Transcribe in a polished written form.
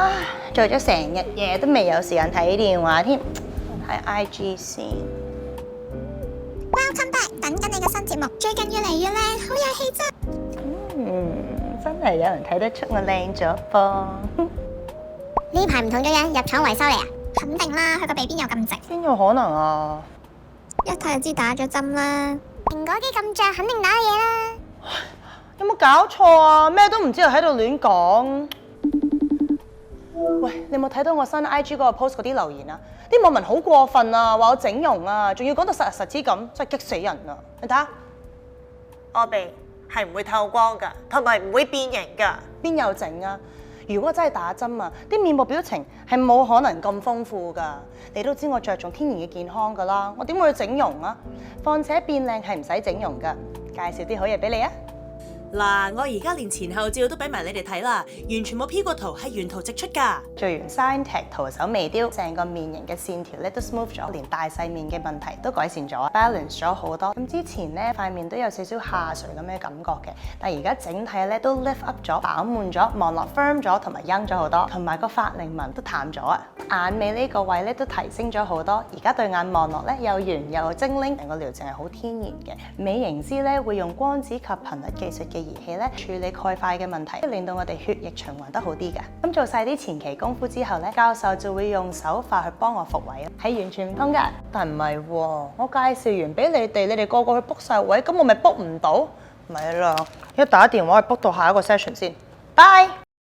唉，做咗成日嘢都未有時間睇電話添，睇 IG 先。Welcome back，等緊你嘅新節目，最近越嚟越靚，好有氣質。真係有人睇得出我靚咗噃。呢排唔同咗樣，入廠維修嚟啊？肯定啦，佢個鼻邊有咁直，邊有可能啊？一睇就知打咗針啦。蘋果肌咁脹，肯定打嘢啦。有冇搞錯啊？咩都唔知又喺度亂講。喂，你有冇睇到我新 IG 嗰個 post 嗰啲留言啊？啲網民好過分啊，話我整容啊，仲要講到實實之咁，真係激死人啊！你睇下，我鼻係唔會透光㗎，同埋唔會變形㗎。邊有整啊？如果真係打針啊，啲面部表情係冇可能咁豐富㗎。你都知我着重天然嘅健康㗎啦，我點會去整容啊？況且變靚係唔使整容㗎。介紹啲好嘢俾你啊！嗱，我而家連前後照都俾埋你哋睇啦，完全冇 P 過圖，係原圖直出㗎。做完 Sign-Tag 徒手微雕，成個面型嘅線條咧都 smooth 咗，連大細面嘅問題都改善咗 ，balance 咗好多。咁之前咧塊面都有少少下垂咁嘅感覺嘅，但係而家整體咧都 lift up 咗，飽滿咗，望落 firm 咗，同埋 young 咗好多，同埋個法令紋都淡咗啊！眼尾呢個位咧都提升咗好多，而家對眼望落咧又圓又精靈，成個療程係好天然嘅。美型師咧會用光子及頻率技術嘅儀器咧處理鈣塊嘅問題，令到我哋血液循環得好啲嘅。咁做晒啲前期功夫之後咧，教授就會用手法去幫我復位，係完全唔通㗎。但唔係喎，我介紹完俾你哋個個去 book 晒位，咁我咪 book 唔到？咪啦，一打電話去 book 到下一個 session 先。Bye。